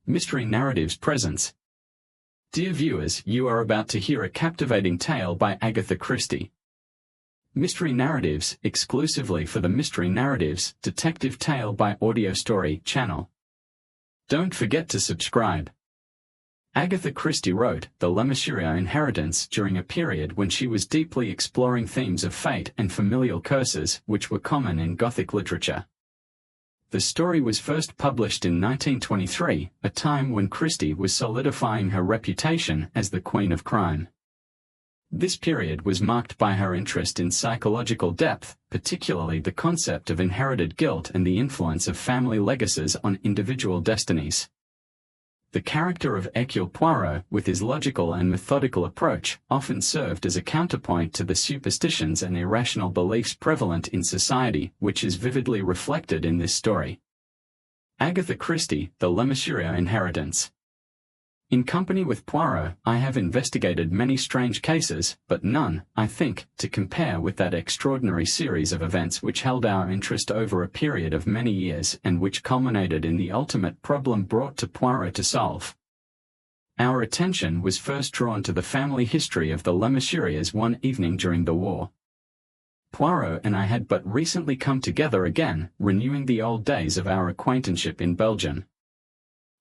Mystery Narratives presents. Dear viewers, you are about to hear a captivating tale by Agatha Christie. Mystery Narratives, exclusively for the Mystery Narratives Detective Tale by Audio Story channel. Don't forget to subscribe. Agatha Christie wrote the Lemesurier Inheritance during a period when she was deeply exploring themes of fate and familial curses which were common in Gothic literature. The story was first published in 1923, a time when Christie was solidifying her reputation as the Queen of Crime. This period was marked by her interest in psychological depth, particularly the concept of inherited guilt and the influence of family legacies on individual destinies. The character of Hercule Poirot, with his logical and methodical approach, often served as a counterpoint to the superstitions and irrational beliefs prevalent in society, which is vividly reflected in this story. Agatha Christie, the Lemesurier Inheritance. In company with Poirot, I have investigated many strange cases, but none, I think, to compare with that extraordinary series of events which held our interest over a period of many years and which culminated in the ultimate problem brought to Poirot to solve. Our attention was first drawn to the family history of the Lemesuriers one evening during the war. Poirot and I had but recently come together again, renewing the old days of our acquaintanceship in Belgium.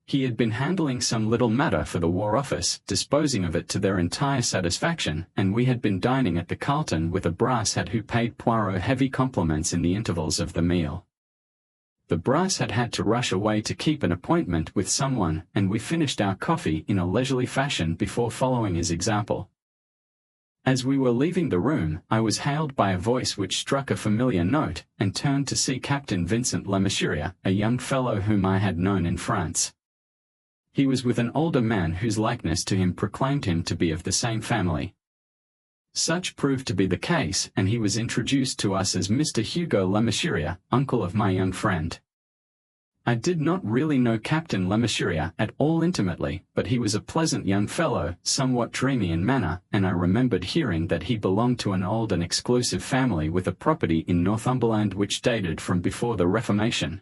He had been handling some little matter for the War Office, disposing of it to their entire satisfaction, and we had been dining at the Carlton with a brass hat who paid Poirot heavy compliments in the intervals of the meal. The brass hat had to rush away to keep an appointment with someone, and we finished our coffee in a leisurely fashion before following his example. As we were leaving the room, I was hailed by a voice which struck a familiar note, and turned to see Captain Vincent Lemesurier, a young fellow whom I had known in France. He was with an older man whose likeness to him proclaimed him to be of the same family. Such proved to be the case, and he was introduced to us as Mr. Hugo Lemesurier, uncle of my young friend. I did not really know Captain Lemesurier at all intimately, but he was a pleasant young fellow, somewhat dreamy in manner, and I remembered hearing that he belonged to an old and exclusive family with a property in Northumberland which dated from before the Reformation.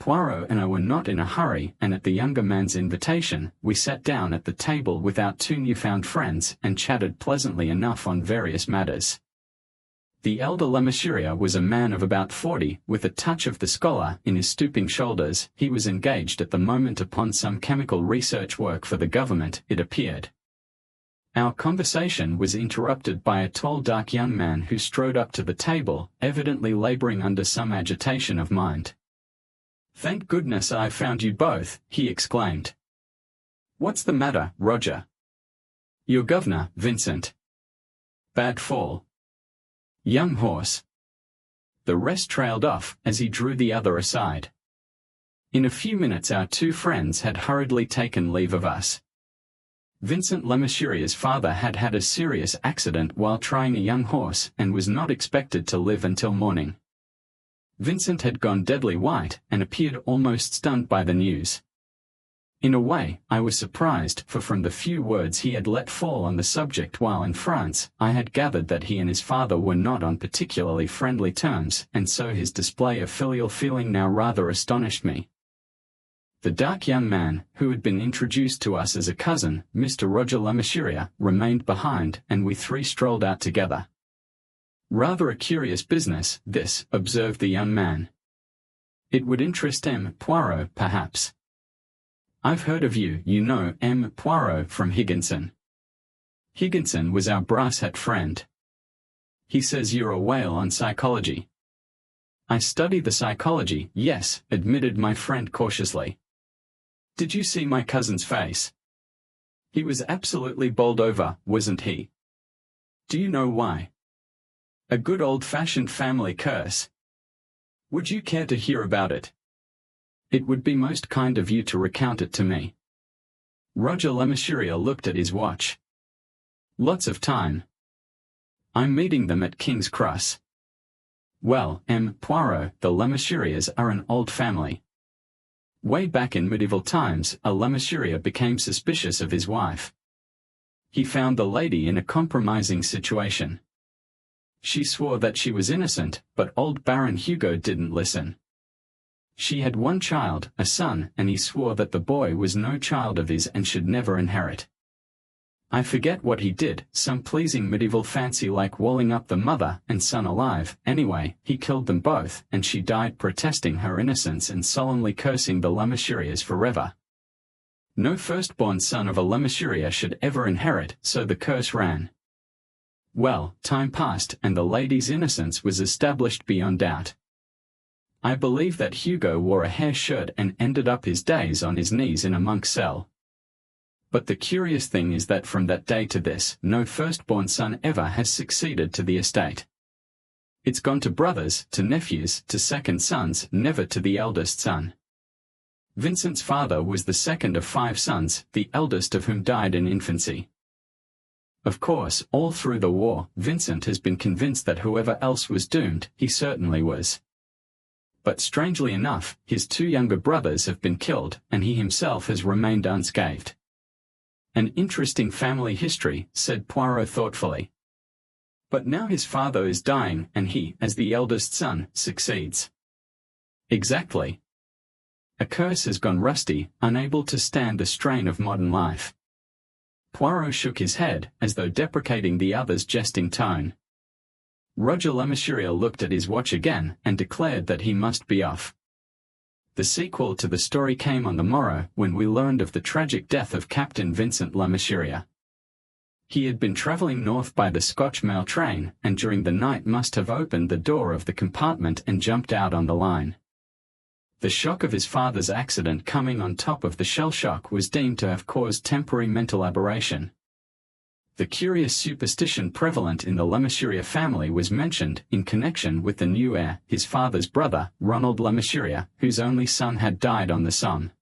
Poirot and I were not in a hurry, and at the younger man's invitation, we sat down at the table with our two newfound friends and chatted pleasantly enough on various matters. The elder Lemesurier was a man of about 40, with a touch of the scholar in his stooping shoulders. He was engaged at the moment upon some chemical research work for the government, it appeared. Our conversation was interrupted by a tall dark young man who strode up to the table, evidently laboring under some agitation of mind. "Thank goodness I've found you both," he exclaimed. "What's the matter, Roger?" "Your governor, Vincent." "Bad fall." "Young horse." The rest trailed off, as he drew the other aside. In a few minutes our two friends had hurriedly taken leave of us. Vincent Lemesurier's father had had a serious accident while trying a young horse and was not expected to live until morning. Vincent had gone deadly white, and appeared almost stunned by the news. In a way, I was surprised, for from the few words he had let fall on the subject while in France, I had gathered that he and his father were not on particularly friendly terms, and so his display of filial feeling now rather astonished me. The dark young man, who had been introduced to us as a cousin, Mr. Roger Lemesurier, remained behind, and we three strolled out together. "Rather a curious business, this," observed the young man. "It would interest M. Poirot, perhaps." "I've heard of you, you know, M. Poirot, from Higginson." Higginson was our brass hat friend. "He says you're a whale on psychology." "I study the psychology, yes," admitted my friend cautiously. "Did you see my cousin's face? He was absolutely bowled over, wasn't he? Do you know why? A good old-fashioned family curse. Would you care to hear about it?" "It would be most kind of you to recount it to me." Roger Lemesurier looked at his watch. "Lots of time. I'm meeting them at King's Cross." "Well, M. Poirot, the Lemesuriers are an old family. Way back in medieval times, a Lemesurier became suspicious of his wife. He found the lady in a compromising situation. She swore that she was innocent, but old Baron Hugo didn't listen. She had one child, a son, and he swore that the boy was no child of his and should never inherit. I forget what he did, some pleasing medieval fancy like walling up the mother and son alive. Anyway, he killed them both, and she died protesting her innocence and solemnly cursing the Lemesuriers forever. No firstborn son of a Lemesurier should ever inherit, so the curse ran. Well, time passed and the lady's innocence was established beyond doubt. I believe that Hugo wore a hair shirt and ended up his days on his knees in a monk's cell. But the curious thing is that from that day to this, no firstborn son ever has succeeded to the estate. It's gone to brothers, to nephews, to second sons, never to the eldest son. Vincent's father was the second of 5 sons, the eldest of whom died in infancy. Of course, all through the war, Vincent has been convinced that whoever else was doomed, he certainly was. But strangely enough, his 2 younger brothers have been killed, and he himself has remained unscathed. An interesting family history, said Poirot thoughtfully. But now his father is dying, and he, as the eldest son, succeeds. Exactly. A curse has gone rusty, unable to stand the strain of modern life. Poirot shook his head, as though deprecating the other's jesting tone. Roger Lemesurier looked at his watch again, and declared that he must be off. The sequel to the story came on the morrow, when we learned of the tragic death of Captain Vincent Lemesurier. He had been travelling north by the Scotch mail train, and during the night must have opened the door of the compartment and jumped out on the line. The shock of his father's accident coming on top of the shell shock was deemed to have caused temporary mental aberration. The curious superstition prevalent in the Lemesurier family was mentioned in connection with the new heir, his father's brother, Ronald Lemesurier, whose only son had died on the Somme.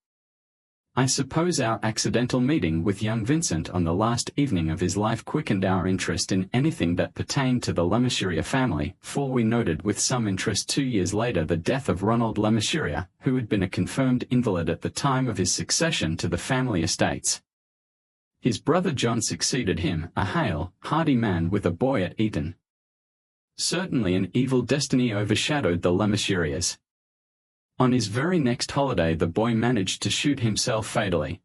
I suppose our accidental meeting with young Vincent on the last evening of his life quickened our interest in anything that pertained to the Lemesurier family, for we noted with some interest 2 years later the death of Ronald Lemesurier, who had been a confirmed invalid at the time of his succession to the family estates. His brother John succeeded him, a hale, hardy man with a boy at Eton. Certainly an evil destiny overshadowed the Lemesuriers. On his very next holiday the boy managed to shoot himself fatally.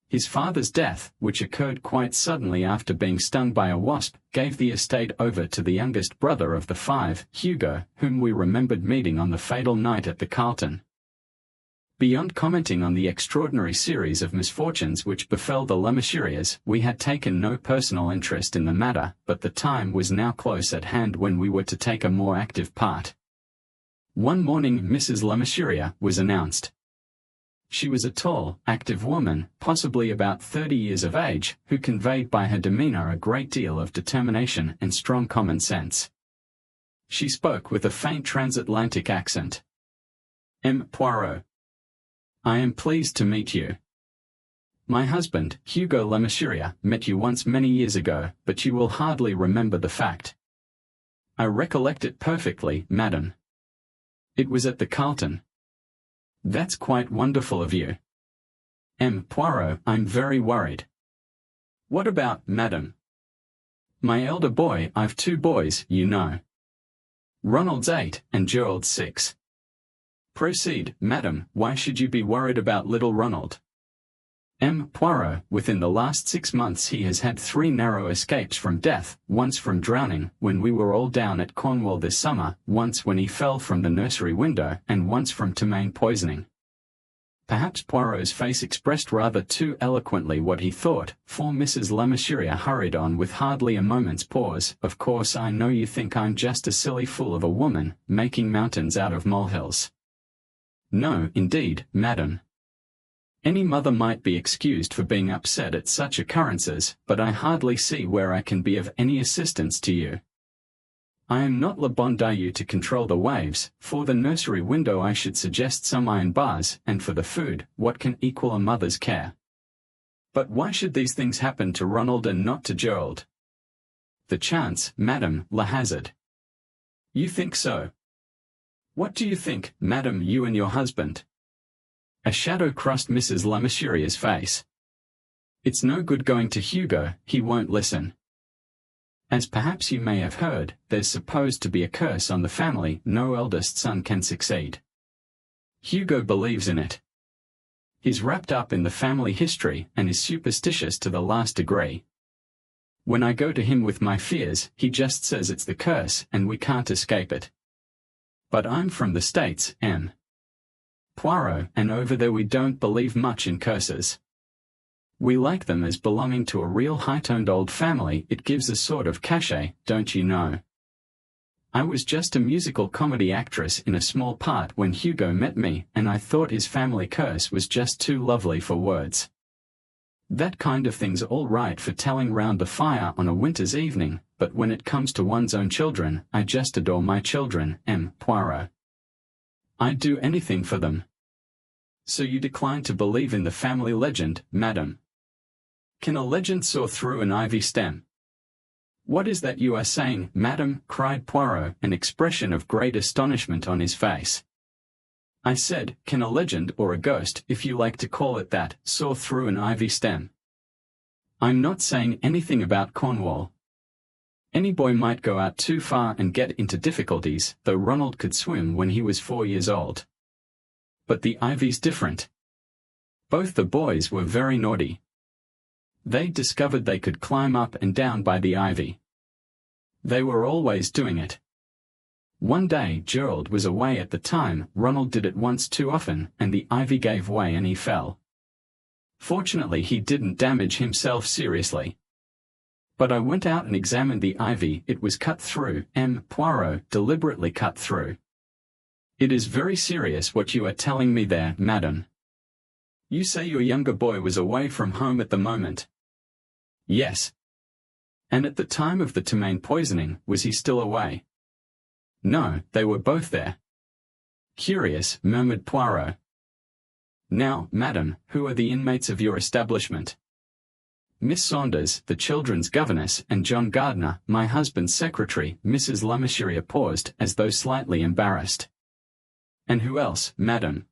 His father's death, which occurred quite suddenly after being stung by a wasp, gave the estate over to the youngest brother of the 5, Hugo, whom we remembered meeting on the fatal night at the Carlton. Beyond commenting on the extraordinary series of misfortunes which befell the Lemesuriers, we had taken no personal interest in the matter, but the time was now close at hand when we were to take a more active part. One morning Mrs. Lemesurier was announced. She was a tall, active woman, possibly about 30 years of age, who conveyed by her demeanor a great deal of determination and strong common sense. She spoke with a faint transatlantic accent. M. Poirot. I am pleased to meet you. My husband, Hugo Lemesurier, met you once many years ago, but you will hardly remember the fact. I recollect it perfectly, madam. It was at the Carlton. That's quite wonderful of you. M. Poirot, I'm very worried. What about, madam? My elder boy, I've 2 boys, you know. Ronald's 8, and Gerald's 6. Proceed, madam, why should you be worried about little Ronald? M. Poirot, within the last 6 months he has had 3 narrow escapes from death, once from drowning, when we were all down at Cornwall this summer, once when he fell from the nursery window, and once from ptomaine poisoning. Perhaps Poirot's face expressed rather too eloquently what he thought, for Mrs. Lemesurier hurried on with hardly a moment's pause. Of course I know you think I'm just a silly fool of a woman, making mountains out of molehills. No, indeed, madam. Any mother might be excused for being upset at such occurrences, but I hardly see where I can be of any assistance to you. I am not le bon Dieu to control the waves. For the nursery window I should suggest some iron bars, and for the food, what can equal a mother's care? But why should these things happen to Ronald and not to Gerald? The chance, madam, la hazard. You think so? What do you think, madam, you and your husband? A shadow crossed Mrs. Lemesurier's face. It's no good going to Hugo, he won't listen. As perhaps you may have heard, there's supposed to be a curse on the family, no eldest son can succeed. Hugo believes in it. He's wrapped up in the family history and is superstitious to the last degree. When I go to him with my fears, he just says it's the curse and we can't escape it. But I'm from the States, M. Poirot, and over there we don't believe much in curses. We like them as belonging to a real high-toned old family. It gives a sort of cachet, don't you know? I was just a musical comedy actress in a small part when Hugo met me, and I thought his family curse was just too lovely for words. That kind of thing's all right for telling round the fire on a winter's evening, but when it comes to one's own children, I just adore my children, M. Poirot. I'd do anything for them. So you decline to believe in the family legend, madam? Can a legend soar through an ivy stem? What is that you are saying, madam? Cried Poirot, an expression of great astonishment on his face. I said, can a legend or a ghost, if you like to call it that, soar through an ivy stem? I'm not saying anything about Cornwall. Any boy might go out too far and get into difficulties, though Ronald could swim when he was 4 years old. But the ivy's different. Both the boys were very naughty. They discovered they could climb up and down by the ivy. They were always doing it. One day Gerald was away at the time. Ronald did it once too often, and the ivy gave way and he fell. Fortunately he didn't damage himself seriously. But I went out and examined the ivy. It was cut through, M. Poirot, deliberately cut through. It is very serious what you are telling me there, madam. You say your younger boy was away from home at the moment? Yes. And at the time of the ptomaine poisoning, was he still away? No, they were both there. Curious, murmured Poirot. Now, madam, who are the inmates of your establishment? Miss Saunders, the children's governess, and John Gardner, my husband's secretary. Mrs. Lemesurier paused, as though slightly embarrassed. And who else, madam?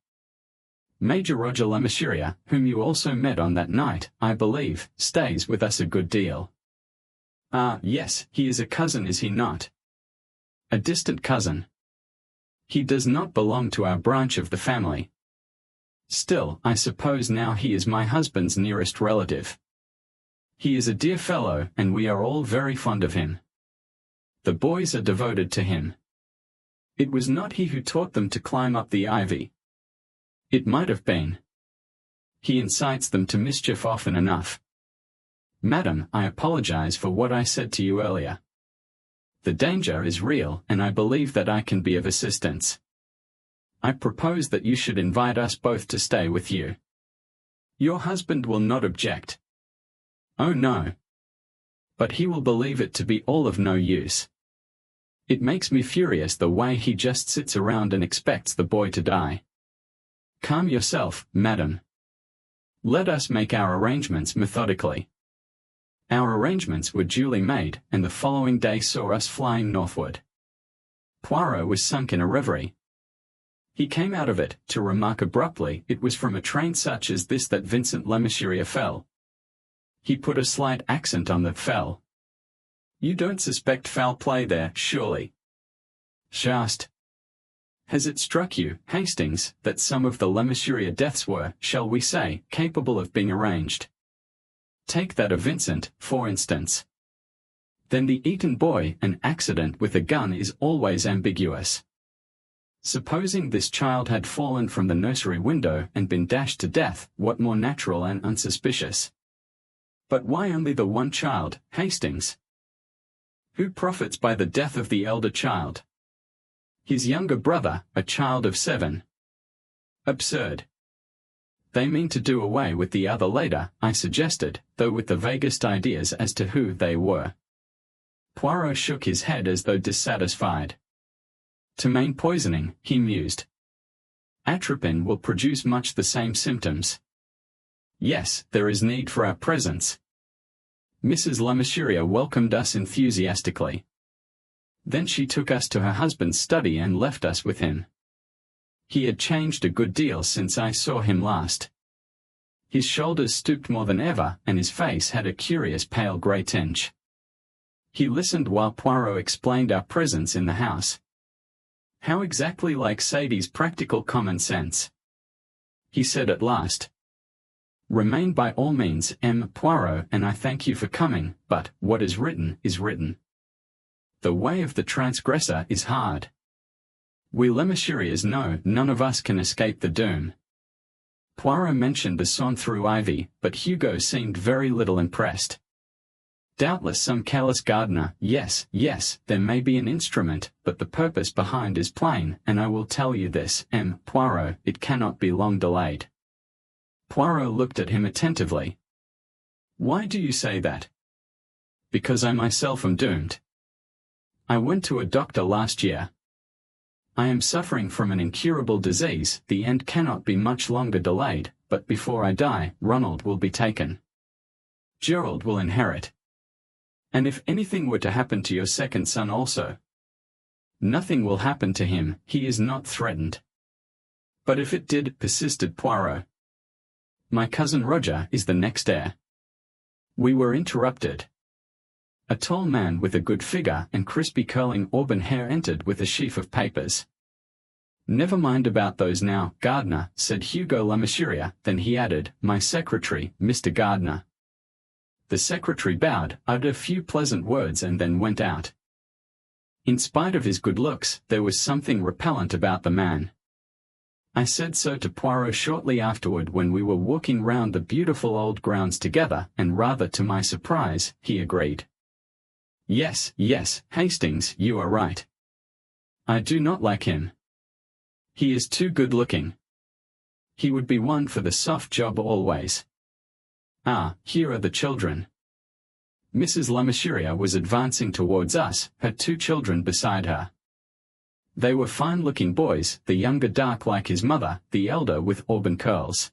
Major Roger Lemesurier, whom you also met on that night, I believe, stays with us a good deal. Ah, yes, he is a cousin, is he not? A distant cousin. He does not belong to our branch of the family. Still, I suppose now he is my husband's nearest relative. He is a dear fellow, and we are all very fond of him. The boys are devoted to him. It was not he who taught them to climb up the ivy. It might have been. He incites them to mischief often enough. Madam, I apologize for what I said to you earlier. The danger is real, and I believe that I can be of assistance. I propose that you should invite us both to stay with you. Your husband will not object. Oh no. But he will believe it to be all of no use. It makes me furious the way he just sits around and expects the boy to die. Calm yourself, madam. Let us make our arrangements methodically. Our arrangements were duly made, and the following day saw us flying northward. Poirot was sunk in a reverie. He came out of it, to remark abruptly, it was from a train such as this that Vincent Lemesurier fell. He put a slight accent on the fell. You don't suspect foul play there, surely? Just. Has it struck you, Hastings, that some of the Lemesurier deaths were, shall we say, capable of being arranged? Take that of Vincent, for instance. Then the Eton boy, an accident with a gun is always ambiguous. Supposing this child had fallen from the nursery window and been dashed to death, what more natural and unsuspicious? But why only the one child, Hastings? Who profits by the death of the elder child? His younger brother, a child of 7. Absurd. They mean to do away with the other later, I suggested, though with the vaguest ideas as to who they were. Poirot shook his head as though dissatisfied. Ptomaine poisoning, he mused. Atropine will produce much the same symptoms. Yes, there is need for our presence. Mrs. Lemesurier welcomed us enthusiastically. Then she took us to her husband's study and left us with him. He had changed a good deal since I saw him last. His shoulders stooped more than ever, and his face had a curious pale grey tinge. He listened while Poirot explained our presence in the house. How exactly like Sadie's practical common sense. He said at last. Remain by all means, M. Poirot, and I thank you for coming, but what is written is written. The way of the transgressor is hard. We Lemesuriers know none of us can escape the doom. Poirot mentioned the sawn through ivy, but Hugo seemed very little impressed. Doubtless some careless gardener, yes, there may be an instrument, but the purpose behind is plain, and I will tell you this, M. Poirot, it cannot be long delayed. Poirot looked at him attentively. Why do you say that? Because I myself am doomed. I went to a doctor last year. I am suffering from an incurable disease, the end cannot be much longer delayed, but before I die, Ronald will be taken. Gerald will inherit. And if anything were to happen to your second son also? Nothing will happen to him, he is not threatened. But if it did, persisted Poirot. My cousin Roger is the next heir. We were interrupted. A tall man with a good figure and crispy curling auburn hair entered with a sheaf of papers. Never mind about those now, Gardner, said Hugo Lemesurier, then he added, my secretary, Mr. Gardner. The secretary bowed, uttered a few pleasant words and then went out. In spite of his good looks, there was something repellent about the man. I said so to Poirot shortly afterward when we were walking round the beautiful old grounds together, and rather to my surprise, he agreed. Yes, Hastings, you are right. I do not like him. He is too good-looking. He would be one for the soft job always. Ah, here are the children. Mrs. Lemesurier was advancing towards us, her two children beside her. They were fine-looking boys, the younger dark like his mother, the elder with auburn curls.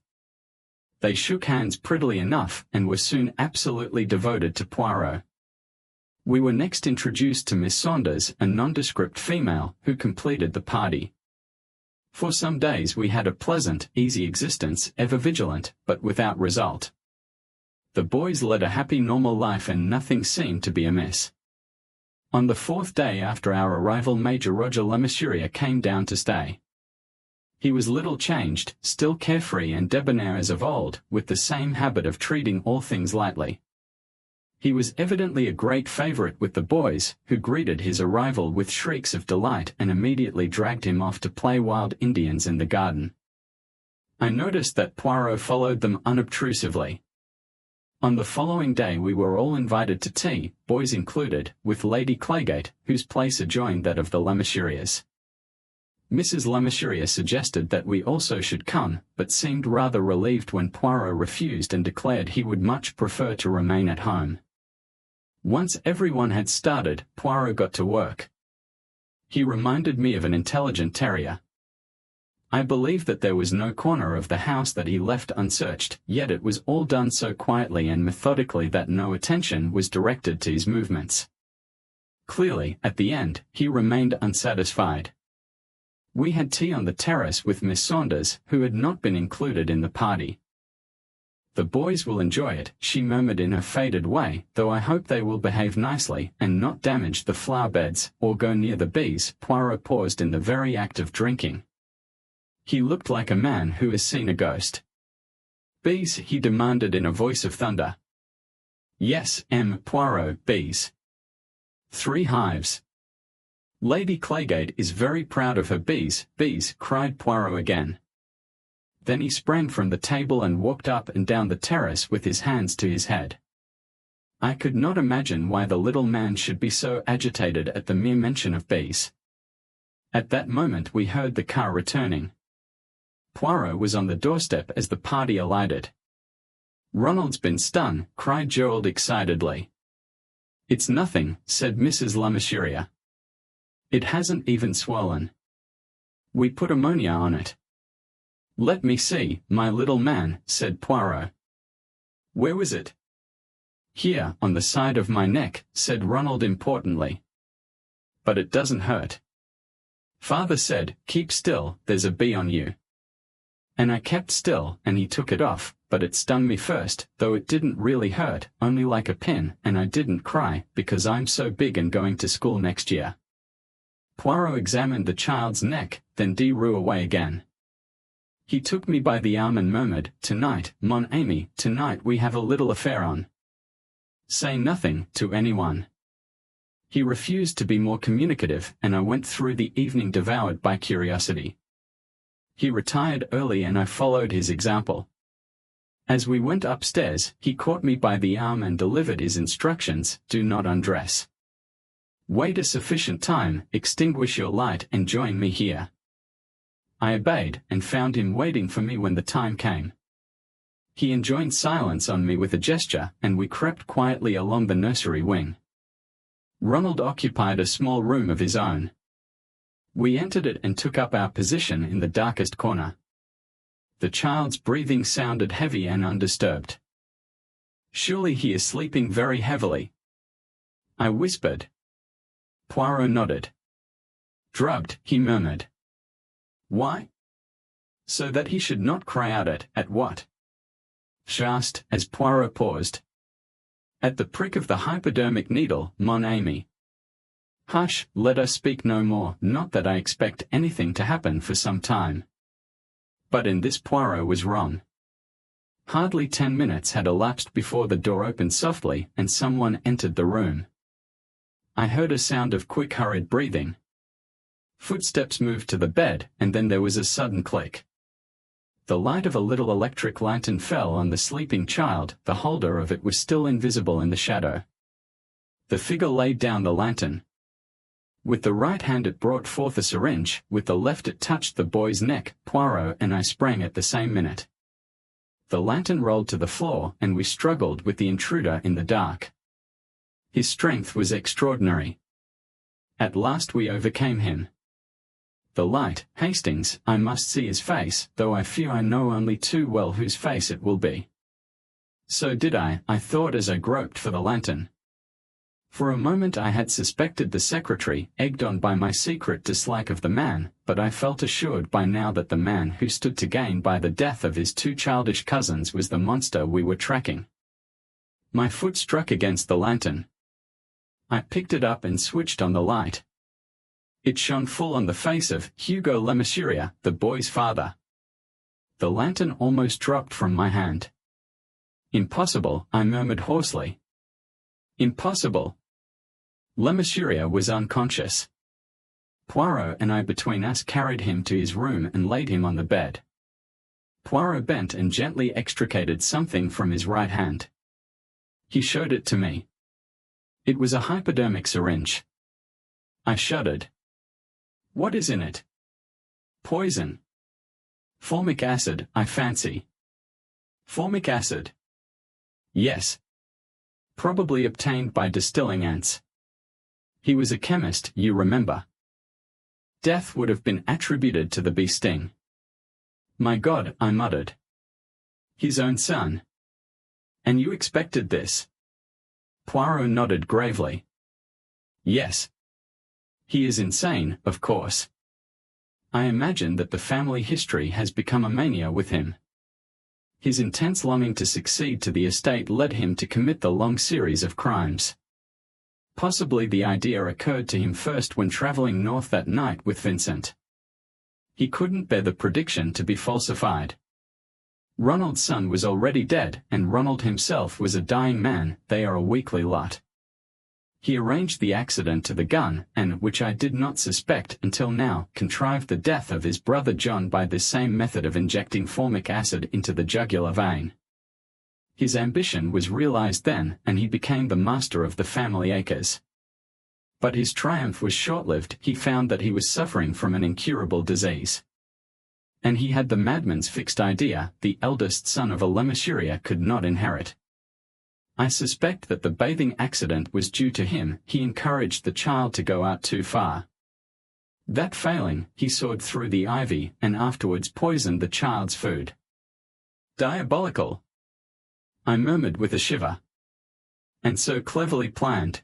They shook hands prettily enough, and were soon absolutely devoted to Poirot. We were next introduced to Miss Saunders, a nondescript female, who completed the party. For some days we had a pleasant, easy existence, ever vigilant, but without result. The boys led a happy normal life and nothing seemed to be amiss. On the fourth day after our arrival Major Roger Lemesurier came down to stay. He was little changed, still carefree and debonair as of old, with the same habit of treating all things lightly. He was evidently a great favorite with the boys, who greeted his arrival with shrieks of delight and immediately dragged him off to play wild Indians in the garden. I noticed that Poirot followed them unobtrusively. On the following day we were all invited to tea, boys included, with Lady Claygate, whose place adjoined that of the Lemesuriers. Mrs. Lemesurier suggested that we also should come, but seemed rather relieved when Poirot refused and declared he would much prefer to remain at home. Once everyone had started, Poirot got to work. He reminded me of an intelligent terrier. I believe that there was no corner of the house that he left unsearched, yet it was all done so quietly and methodically that no attention was directed to his movements. Clearly, at the end, he remained unsatisfied. We had tea on the terrace with Miss Saunders, who had not been included in the party. The boys will enjoy it, she murmured in her faded way, though I hope they will behave nicely, and not damage the flower beds, or go near the bees. Poirot paused in the very act of drinking. He looked like a man who has seen a ghost. Bees? He demanded in a voice of thunder. Yes, M. Poirot, bees. 3 hives. Lady Claygate is very proud of her bees, cried Poirot again. Then he sprang from the table and walked up and down the terrace with his hands to his head. I could not imagine why the little man should be so agitated at the mere mention of bees. At that moment we heard the car returning. Poirot was on the doorstep as the party alighted. Ronald's been stung, cried Gerald excitedly. It's nothing, said Mrs. Lemesurier. It hasn't even swollen. We put ammonia on it. Let me see, my little man, said Poirot. Where was it? Here, on the side of my neck, said Ronald importantly. But it doesn't hurt. Father said, keep still, there's a bee on you. And I kept still, and he took it off, but it stung me first, though it didn't really hurt, only like a pin, and I didn't cry, because I'm so big and going to school next year. Poirot examined the child's neck, then drew away again. He took me by the arm and murmured, "Tonight, mon ami, tonight we have a little affair on. Say nothing to anyone." He refused to be more communicative, and I went through the evening devoured by curiosity. He retired early and I followed his example. As we went upstairs, he caught me by the arm and delivered his instructions: "Do not undress. Wait a sufficient time, extinguish your light and join me here." I obeyed, and found him waiting for me when the time came. He enjoined silence on me with a gesture, and we crept quietly along the nursery wing. Ronald occupied a small room of his own. We entered it and took up our position in the darkest corner. The child's breathing sounded heavy and undisturbed. "Surely he is sleeping very heavily," I whispered. Poirot nodded. "Drugged," he murmured. "Why?" "So that he should not cry out at what?" she asked, as Poirot paused. "At the prick of the hypodermic needle, mon ami." "Hush, let us speak no more, not that I expect anything to happen for some time." But in this Poirot was wrong. Hardly 10 minutes had elapsed before the door opened softly and someone entered the room. I heard a sound of quick hurried breathing. Footsteps moved to the bed, and then there was a sudden click. The light of a little electric lantern fell on the sleeping child. The holder of it was still invisible in the shadow. The figure laid down the lantern. With the right hand it brought forth a syringe, with the left it touched the boy's neck. Poirot and I sprang at the same minute. The lantern rolled to the floor, and we struggled with the intruder in the dark. His strength was extraordinary. At last we overcame him. The light, Hastings, I must see his face, though I fear I know only too well whose face it will be. So did I thought as I groped for the lantern. For a moment I had suspected the secretary, egged on by my secret dislike of the man, but I felt assured by now that the man who stood to gain by the death of his 2 childish cousins was the monster we were tracking. My foot struck against the lantern. I picked it up and switched on the light. It shone full on the face of Hugo Lemesurier, the boy's father. The lantern almost dropped from my hand. "Impossible," I murmured hoarsely. "Impossible." Lemesurier was unconscious. Poirot and I between us carried him to his room and laid him on the bed. Poirot bent and gently extricated something from his right hand. He showed it to me. It was a hypodermic syringe. I shuddered. "What is in it?" "Poison. Formic acid, I fancy." "Formic acid?" "Yes. Probably obtained by distilling ants. He was a chemist, you remember." Death would have been attributed to the bee sting. "My God," I muttered. "His own son. And you expected this?" Poirot nodded gravely. "Yes. He is insane, of course. I imagine that the family history has become a mania with him. His intense longing to succeed to the estate led him to commit the long series of crimes. Possibly the idea occurred to him first when traveling north that night with Vincent. He couldn't bear the prediction to be falsified. Ronald's son was already dead, and Ronald himself was a dying man. They are a weakly lot. He arranged the accident to the gun, and, which I did not suspect until now, contrived the death of his brother John by this same method of injecting formic acid into the jugular vein. His ambition was realized then, and he became the master of the family acres. But his triumph was short-lived. He found that he was suffering from an incurable disease. And he had the madman's fixed idea: the eldest son of a Lemesurier could not inherit. I suspect that the bathing accident was due to him. He encouraged the child to go out too far. That failing, he sawed through the ivy, and afterwards poisoned the child's food. Diabolical! I murmured with a shiver. And so cleverly planned.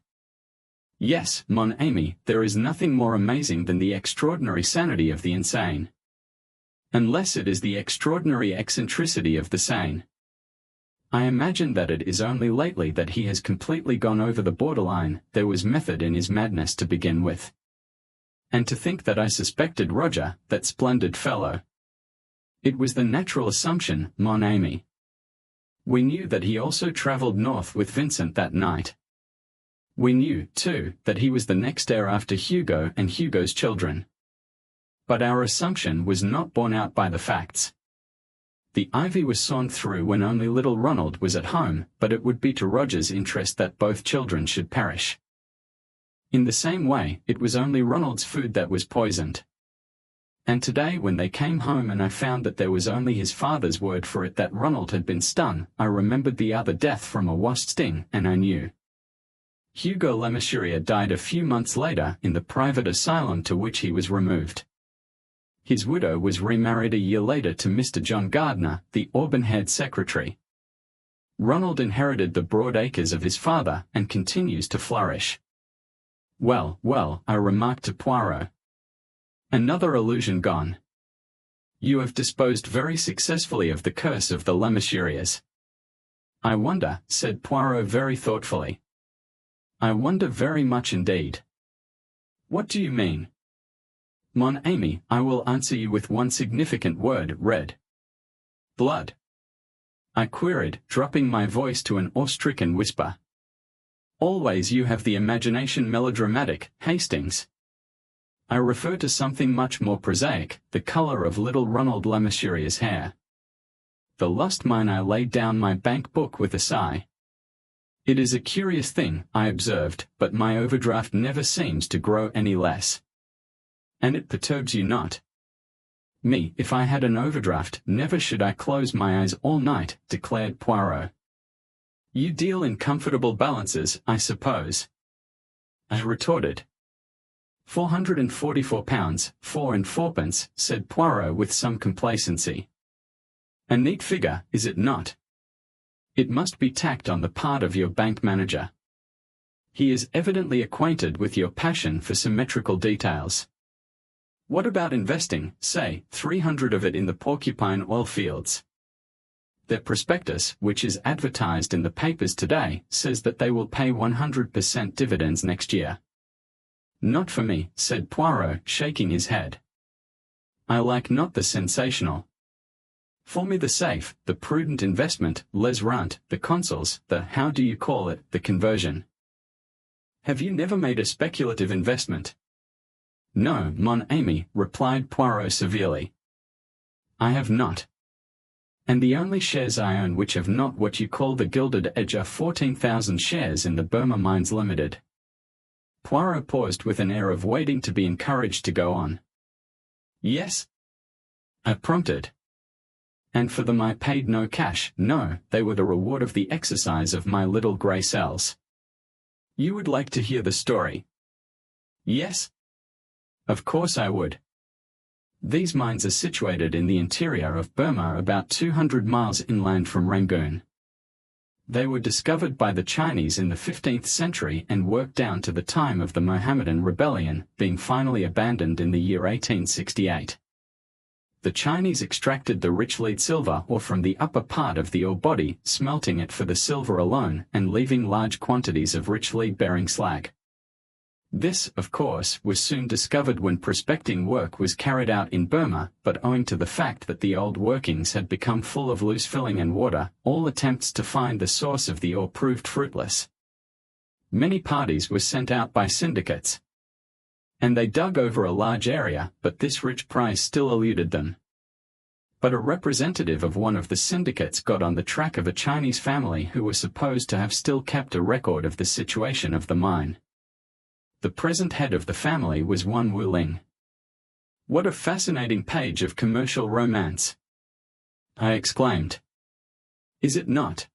Yes, mon ami, there is nothing more amazing than the extraordinary sanity of the insane. Unless it is the extraordinary eccentricity of the sane. I imagine that it is only lately that he has completely gone over the borderline. There was method in his madness to begin with. And to think that I suspected Roger, that splendid fellow. It was the natural assumption, mon ami. We knew that he also travelled north with Vincent that night. We knew, too, that he was the next heir after Hugo and Hugo's children. But our assumption was not borne out by the facts. The ivy was sawn through when only little Ronald was at home, but it would be to Roger's interest that both children should perish. In the same way, it was only Ronald's food that was poisoned. And today when they came home and I found that there was only his father's word for it that Ronald had been stung, I remembered the other death from a wasp sting, and I knew. Hugo Lemesurier died a few months later in the private asylum to which he was removed. His widow was remarried a year later to Mr. John Gardner, the auburn-haired secretary. Ronald inherited the broad acres of his father and continues to flourish. Well, well, I remarked to Poirot. Another illusion gone. You have disposed very successfully of the curse of the Lemesuriers. I wonder, said Poirot very thoughtfully. I wonder very much indeed. What do you mean? Mon ami, I will answer you with one significant word, red. Blood. I queried, dropping my voice to an awe-stricken whisper. Always you have the imagination melodramatic, Hastings. I refer to something much more prosaic, the colour of little Ronald Lemesurier's hair. The last mine I laid down my bank book with a sigh. It is a curious thing, I observed, but my overdraft never seems to grow any less. And it perturbs you not? Me, if I had an overdraft, never should I close my eyes all night, declared Poirot. You deal in comfortable balances, I suppose. I retorted. £444, 4 and 4pence, said Poirot with some complacency. A neat figure, is it not? It must be tact on the part of your bank manager. He is evidently acquainted with your passion for symmetrical details. What about investing, say, 300 of it in the Porcupine oil fields? Their prospectus, which is advertised in the papers today, says that they will pay 100% dividends next year. Not for me, said Poirot, shaking his head. I like not the sensational. For me the safe, the prudent investment, les rentes, the consols, the, how do you call it, the conversion. Have you never made a speculative investment? No, mon ami, replied Poirot severely. I have not. And the only shares I own which have not what you call the gilded edge are 14,000 shares in the Burma Mines Limited. Poirot paused with an air of waiting to be encouraged to go on. Yes? I prompted. And for them I paid no cash, no, they were the reward of the exercise of my little grey cells. You would like to hear the story? Yes? Of course I would. These mines are situated in the interior of Burma about 200 miles inland from Rangoon. They were discovered by the Chinese in the 15th century and worked down to the time of the Mohammedan rebellion, being finally abandoned in the year 1868. The Chinese extracted the rich lead silver ore from the upper part of the ore body, smelting it for the silver alone and leaving large quantities of rich lead-bearing slag. This, of course, was soon discovered when prospecting work was carried out in Burma, but owing to the fact that the old workings had become full of loose filling and water, all attempts to find the source of the ore proved fruitless. Many parties were sent out by syndicates, and they dug over a large area, but this rich prize still eluded them. But a representative of one of the syndicates got on the track of a Chinese family who were supposed to have still kept a record of the situation of the mine. The present head of the family was one Wu Ling. What a fascinating page of commercial romance! I exclaimed. Is it not?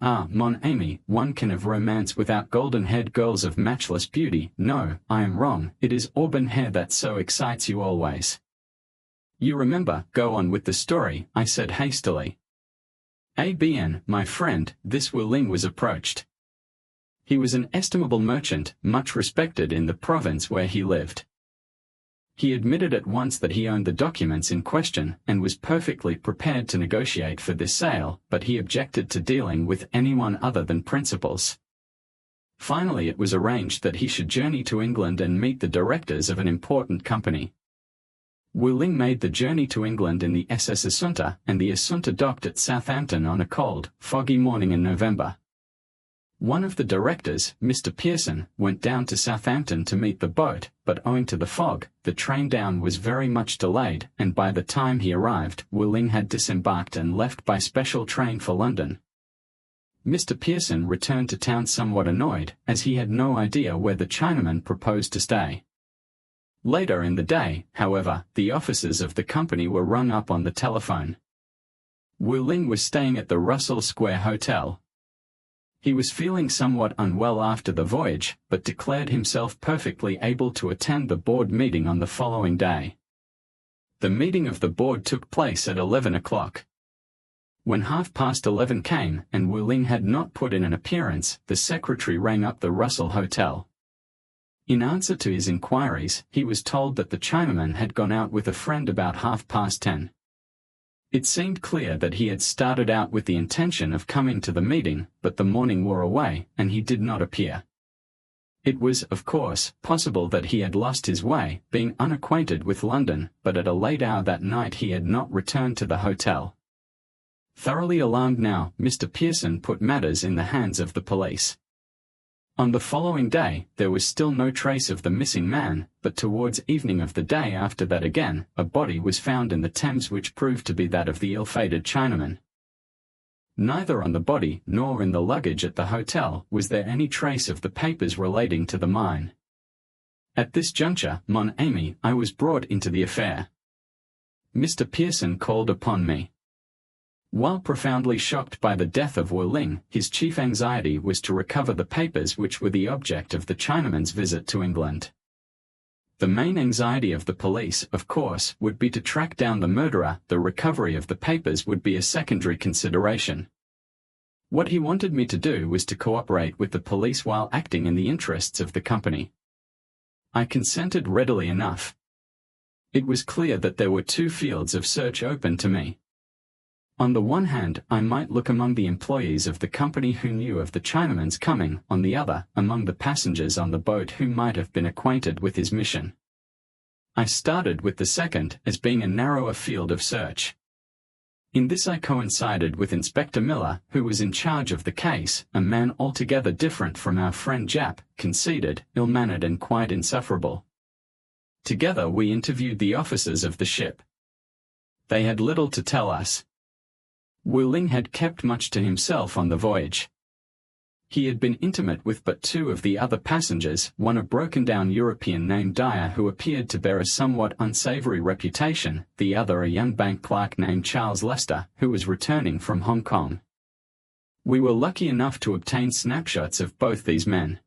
Ah, mon ami, one can have romance without golden-haired girls of matchless beauty. No, I am wrong, it is auburn hair that so excites you always. You remember, go on with the story, I said hastily. ABN, my friend, this Wu Ling was approached. He was an estimable merchant, much respected in the province where he lived. He admitted at once that he owned the documents in question, and was perfectly prepared to negotiate for this sale, but he objected to dealing with anyone other than principals. Finally, it was arranged that he should journey to England and meet the directors of an important company. Wu Ling made the journey to England in the SS Assunta, and the Assunta docked at Southampton on a cold, foggy morning in November. One of the directors, Mr. Pearson, went down to Southampton to meet the boat, but owing to the fog, the train down was very much delayed, and by the time he arrived, Wu Ling had disembarked and left by special train for London. Mr. Pearson returned to town somewhat annoyed, as he had no idea where the Chinaman proposed to stay. Later in the day, however, the officers of the company were rung up on the telephone. Wu Ling was staying at the Russell Square Hotel. He was feeling somewhat unwell after the voyage, but declared himself perfectly able to attend the board meeting on the following day. The meeting of the board took place at 11 o'clock. When 11:30 came and Wu Ling had not put in an appearance, the secretary rang up the Russell Hotel. In answer to his inquiries, he was told that the Chinaman had gone out with a friend about 10:30. It seemed clear that he had started out with the intention of coming to the meeting, but the morning wore away, and he did not appear. It was, of course, possible that he had lost his way, being unacquainted with London, but at a late hour that night he had not returned to the hotel. Thoroughly alarmed now, Mr. Pearson put matters in the hands of the police. On the following day, there was still no trace of the missing man, but towards evening of the day after that again, a body was found in the Thames which proved to be that of the ill-fated Chinaman. Neither on the body nor in the luggage at the hotel was there any trace of the papers relating to the mine. At this juncture, mon ami, I was brought into the affair. Mr. Pearson called upon me. While profoundly shocked by the death of Wu Ling, his chief anxiety was to recover the papers which were the object of the Chinaman's visit to England. The main anxiety of the police, of course, would be to track down the murderer. The recovery of the papers would be a secondary consideration. What he wanted me to do was to cooperate with the police while acting in the interests of the company. I consented readily enough. It was clear that there were two fields of search open to me. On the one hand, I might look among the employees of the company who knew of the Chinaman's coming, on the other, among the passengers on the boat who might have been acquainted with his mission. I started with the second, as being a narrower field of search. In this I coincided with Inspector Miller, who was in charge of the case, a man altogether different from our friend Jap, conceited, ill-mannered and quite insufferable. Together we interviewed the officers of the ship. They had little to tell us. Wu Ling had kept much to himself on the voyage. He had been intimate with but two of the other passengers, one a broken-down European named Dyer who appeared to bear a somewhat unsavory reputation, the other a young bank clerk named Charles Lester, who was returning from Hong Kong. We were lucky enough to obtain snapshots of both these men.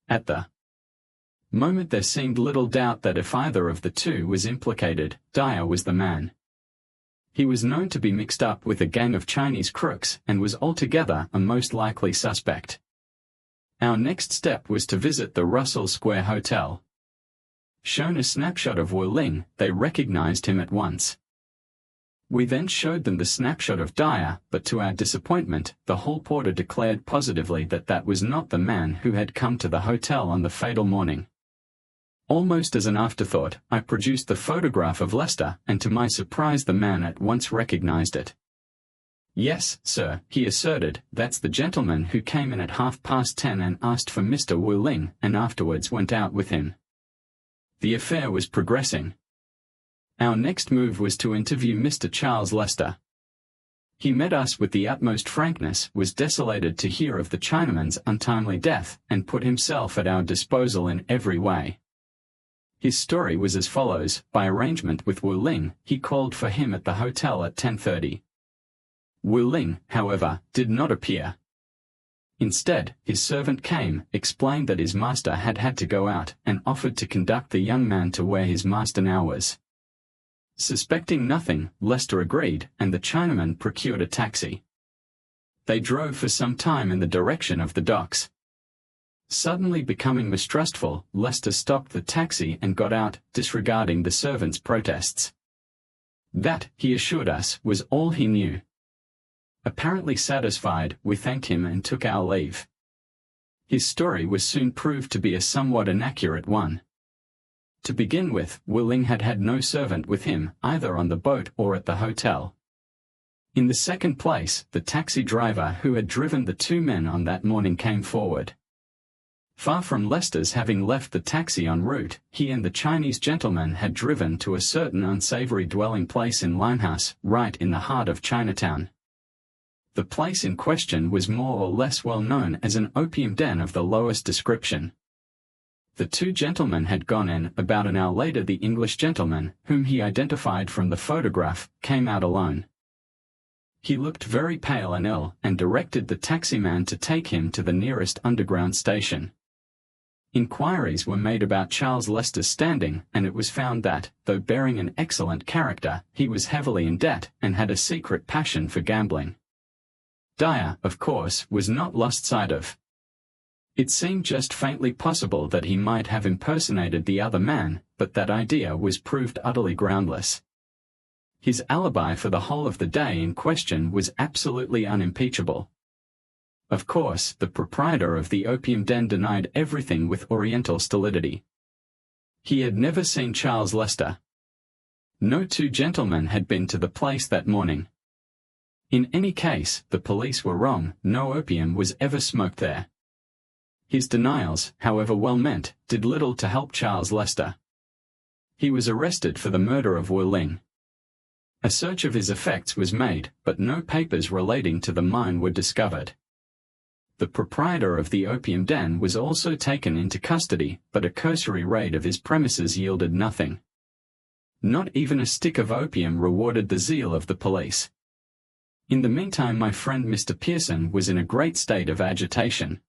At the moment there seemed little doubt that if either of the two was implicated, Dyer was the man. He was known to be mixed up with a gang of Chinese crooks and was altogether a most likely suspect. Our next step was to visit the Russell Square Hotel. Shown a snapshot of Wu Ling, they recognized him at once. We then showed them the snapshot of Dyer, but to our disappointment, the hall porter declared positively that that was not the man who had come to the hotel on the fatal morning. Almost as an afterthought, I produced the photograph of Lester, and to my surprise the man at once recognized it. "Yes, sir," he asserted, "that's the gentleman who came in at 10:30 and asked for Mr. Wu Ling, and afterwards went out with him." The affair was progressing. Our next move was to interview Mr. Charles Lester. He met us with the utmost frankness, was desolated to hear of the Chinaman's untimely death, and put himself at our disposal in every way. His story was as follows: by arrangement with Wu Ling, he called for him at the hotel at 10:30. Wu Ling, however, did not appear. Instead, his servant came, explained that his master had had to go out, and offered to conduct the young man to where his master now was. Suspecting nothing, Lester agreed, and the Chinaman procured a taxi. They drove for some time in the direction of the docks. Suddenly becoming mistrustful, Lester stopped the taxi and got out, disregarding the servant's protests. That, he assured us, was all he knew. Apparently satisfied, we thanked him and took our leave. His story was soon proved to be a somewhat inaccurate one. To begin with, Wu-ling had had no servant with him, either on the boat or at the hotel. In the second place, the taxi driver who had driven the two men on that morning came forward. Far from Lester's having left the taxi en route, he and the Chinese gentleman had driven to a certain unsavory dwelling place in Limehouse, right in the heart of Chinatown. The place in question was more or less well known as an opium den of the lowest description. The two gentlemen had gone in. About an hour later the English gentleman, whom he identified from the photograph, came out alone. He looked very pale and ill, and directed the taximan to take him to the nearest underground station. Inquiries were made about Charles Lester's standing, and it was found that, though bearing an excellent character, he was heavily in debt, and had a secret passion for gambling. Dyer, of course, was not lost sight of. It seemed just faintly possible that he might have impersonated the other man, but that idea was proved utterly groundless. His alibi for the whole of the day in question was absolutely unimpeachable. Of course, the proprietor of the opium den denied everything with oriental stolidity. He had never seen Charles Lester. No two gentlemen had been to the place that morning. In any case, the police were wrong, no opium was ever smoked there. His denials, however well meant, did little to help Charles Lester. He was arrested for the murder of Wu-ling. A search of his effects was made, but no papers relating to the mine were discovered. The proprietor of the opium den was also taken into custody, but a cursory raid of his premises yielded nothing. Not even a stick of opium rewarded the zeal of the police. In the meantime my friend Mr. Pearson was in a great state of agitation.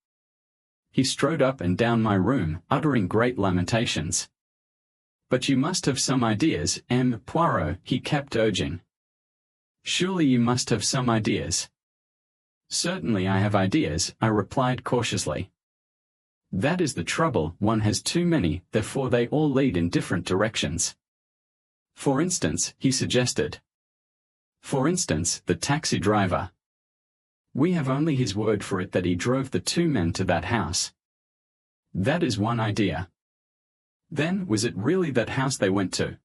He strode up and down my room, uttering great lamentations. "But you must have some ideas, M. Poirot," he kept urging. "Surely you must have some ideas." "Certainly I have ideas," I replied cautiously. "That is the trouble, one has too many, therefore they all lead in different directions." "For instance," he suggested. "For instance, the taxi driver. We have only his word for it that he drove the two men to that house. That is one idea. Then, was it really that house they went to?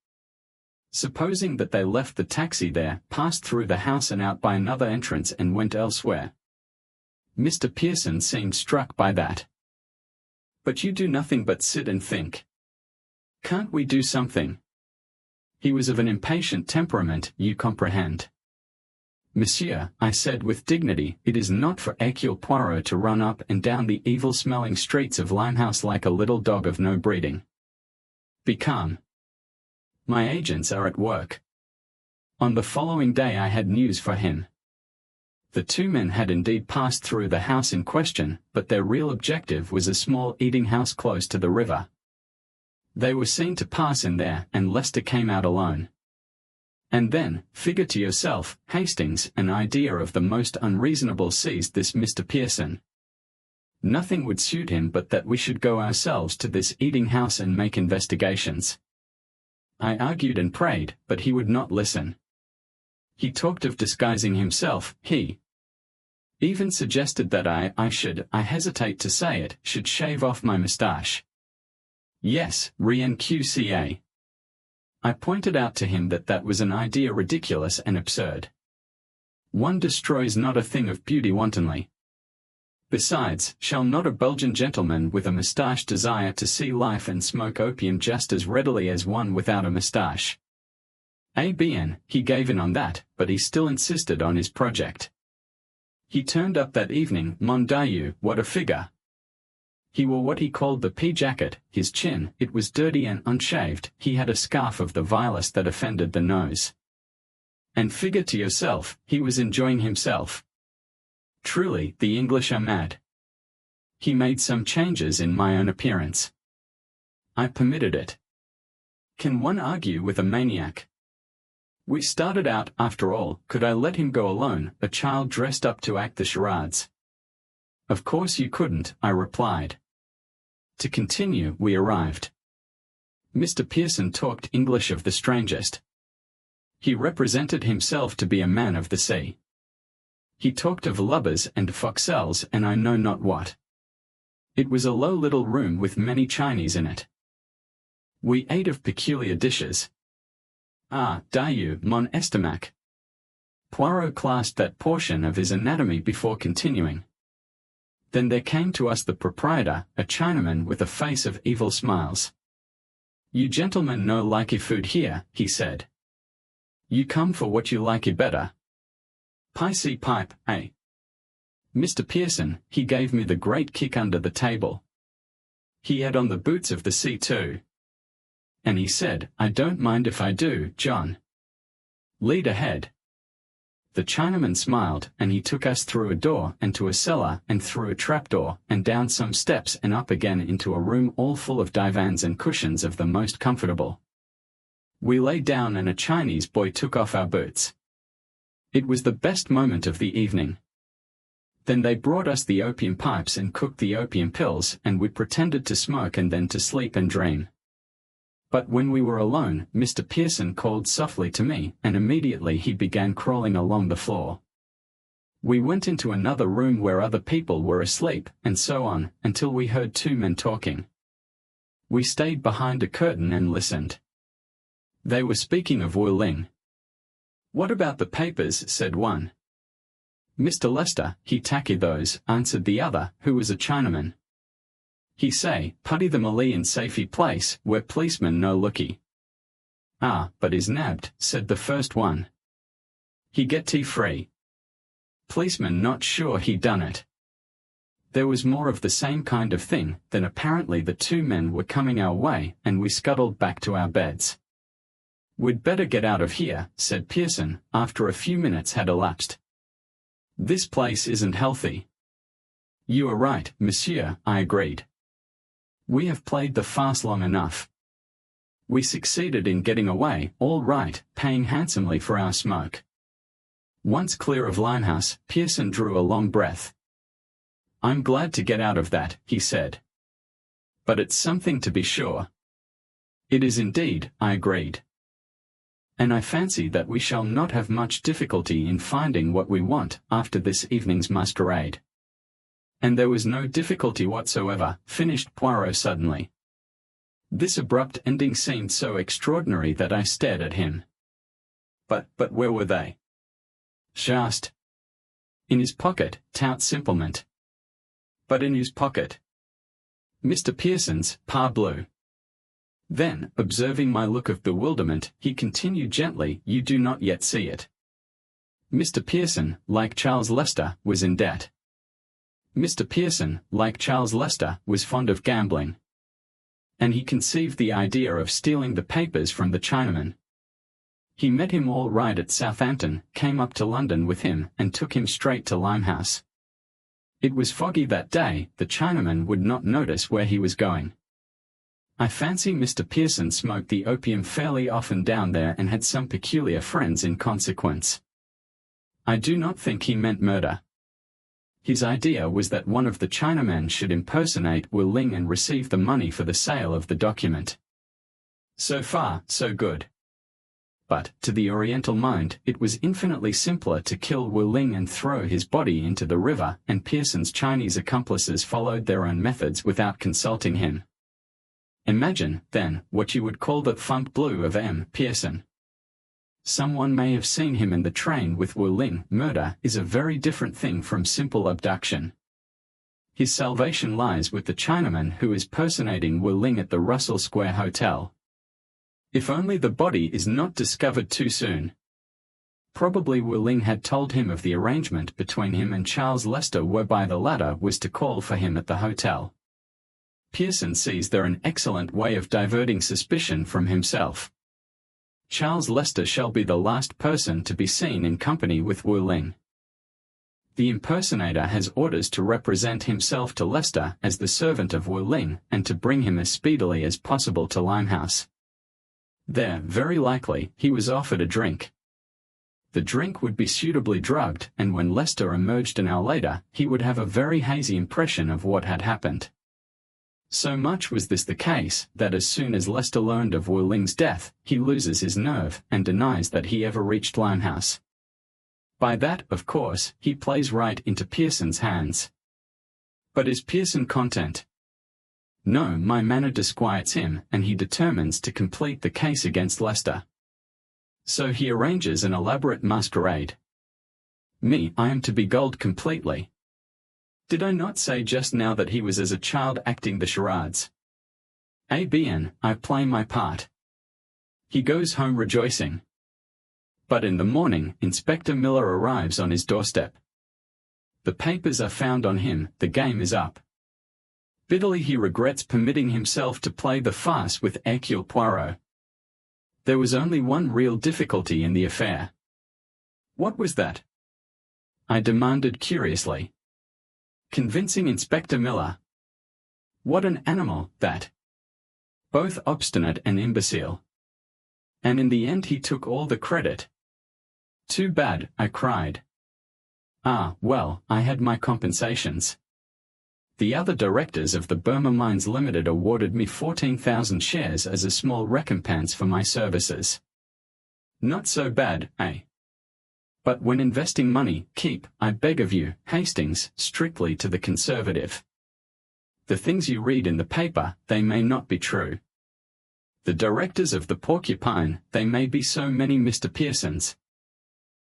Supposing that they left the taxi there, passed through the house and out by another entrance and went elsewhere." Mr. Pearson seemed struck by that. "But you do nothing but sit and think. Can't we do something?" He was of an impatient temperament, you comprehend. "Monsieur," I said with dignity, "it is not for Hercule Poirot to run up and down the evil-smelling streets of Limehouse like a little dog of no breeding. Be calm. My agents are at work." On the following day I had news for him. The two men had indeed passed through the house in question, but their real objective was a small eating-house close to the river. They were seen to pass in there, and Lester came out alone. And then, figure to yourself, Hastings, an idea of the most unreasonable seized this Mr. Pearson. Nothing would suit him but that we should go ourselves to this eating-house and make investigations. I argued and prayed, but he would not listen. He talked of disguising himself, he even suggested that I hesitate to say it, should shave off my moustache. Yes, renqca. I pointed out to him that that was an idea ridiculous and absurd. One destroys not a thing of beauty wantonly. Besides, shall not a Belgian gentleman with a moustache desire to see life and smoke opium just as readily as one without a moustache? ABN, he gave in on that, but he still insisted on his project. He turned up that evening, mon Dieu, what a figure! He wore what he called the pea jacket, his chin, it was dirty and unshaved, he had a scarf of the vilest that offended the nose. And figure to yourself, he was enjoying himself. Truly, the English are mad. He made some changes in my own appearance. I permitted it. Can one argue with a maniac? We started out, after all, could I let him go alone, a child dressed up to act the charades? Of course you couldn't, I replied. To continue, we arrived. Mr. Pearson talked English of the strangest. He represented himself to be a man of the sea. He talked of lubbers and foxels and I know not what. It was a low little room with many Chinese in it. We ate of peculiar dishes. Ah, Dayu, mon estomac. Poirot classed that portion of his anatomy before continuing. Then there came to us the proprietor, a Chinaman with a face of evil smiles. You gentlemen no likey food here, he said. You come for what you likey better. Pie pipe, eh? Mr. Pearson, he gave me the great kick under the table. He had on the boots of the sea too. And he said, I don't mind if I do, John. Lead ahead. The Chinaman smiled, and he took us through a door and to a cellar and through a trapdoor and down some steps and up again into a room all full of divans and cushions of the most comfortable. We lay down and a Chinese boy took off our boots. It was the best moment of the evening. Then they brought us the opium pipes and cooked the opium pills, and we pretended to smoke and then to sleep and dream. But when we were alone, Mr. Pearson called softly to me, and immediately he began crawling along the floor. We went into another room where other people were asleep, and so on, until we heard two men talking. We stayed behind a curtain and listened. They were speaking of Wu Ling. What about the papers? Said one. Mr. Lester, he tacky those, answered the other, who was a Chinaman. He say, putty them ali in safety place, where policemen no looky. Ah, but is nabbed, said the first one. He get tea free. Policeman not sure he done it. There was more of the same kind of thing, then apparently the two men were coming our way, and we scuttled back to our beds. We'd better get out of here, said Pearson, after a few minutes had elapsed. This place isn't healthy. You are right, monsieur, I agreed. We have played the farce long enough. We succeeded in getting away, all right, paying handsomely for our smoke. Once clear of Limehouse, Pearson drew a long breath. I'm glad to get out of that, he said. But it's something to be sure. It is indeed, I agreed. And I fancy that we shall not have much difficulty in finding what we want after this evening's masquerade. And there was no difficulty whatsoever, finished Poirot suddenly. This abrupt ending seemed so extraordinary that I stared at him. But where were they? Just. In his pocket, tout simplement. But in his pocket. Mr. Pearson's, parbleu. Then, observing my look of bewilderment, he continued gently, you do not yet see it. Mr. Pearson, like Charles Lester, was in debt. Mr. Pearson, like Charles Lester, was fond of gambling. And he conceived the idea of stealing the papers from the Chinaman. He met him all right at Southampton, came up to London with him, and took him straight to Limehouse. It was foggy that day, the Chinaman would not notice where he was going. I fancy Mr. Pearson smoked the opium fairly often down there and had some peculiar friends in consequence. I do not think he meant murder. His idea was that one of the Chinamen should impersonate Wu Ling and receive the money for the sale of the document. So far, so good. But, to the Oriental mind, it was infinitely simpler to kill Wu Ling and throw his body into the river, and Pearson's Chinese accomplices followed their own methods without consulting him. Imagine, then, what you would call the funk blue of M. Pearson. Someone may have seen him in the train with Wu Ling. Murder is a very different thing from simple abduction. His salvation lies with the Chinaman who is personating Wu Ling at the Russell Square Hotel. If only the body is not discovered too soon. Probably Wu Ling had told him of the arrangement between him and Charles Lester whereby the latter was to call for him at the hotel. Pearson sees there an excellent way of diverting suspicion from himself. Charles Lester shall be the last person to be seen in company with Wu Ling. The impersonator has orders to represent himself to Lester as the servant of Wu Ling and to bring him as speedily as possible to Limehouse. There, very likely, he was offered a drink. The drink would be suitably drugged, and when Lester emerged an hour later, he would have a very hazy impression of what had happened. So much was this the case, that as soon as Lester learned of Wu Ling's death, he loses his nerve and denies that he ever reached Limehouse. By that, of course, he plays right into Pearson's hands. But is Pearson content? No, my manner disquiets him, and he determines to complete the case against Lester. So he arranges an elaborate masquerade. Me, I am to be gulled completely. Did I not say just now that he was as a child acting the charades? ABN, I play my part. He goes home rejoicing. But in the morning, Inspector Miller arrives on his doorstep. The papers are found on him, the game is up. Bitterly he regrets permitting himself to play the farce with Hercule Poirot. There was only one real difficulty in the affair. What was that? I demanded curiously. Convincing Inspector Miller. What an animal, that! Both obstinate and imbecile. And in the end he took all the credit. Too bad, I cried. Ah, well, I had my compensations. The other directors of the Burma Mines Limited awarded me 14,000 shares as a small recompense for my services. Not so bad, eh? But when investing money, keep, I beg of you, Hastings, strictly to the conservative. The things you read in the paper, they may not be true. The directors of the Porcupine, they may be so many Mr. Pearsons.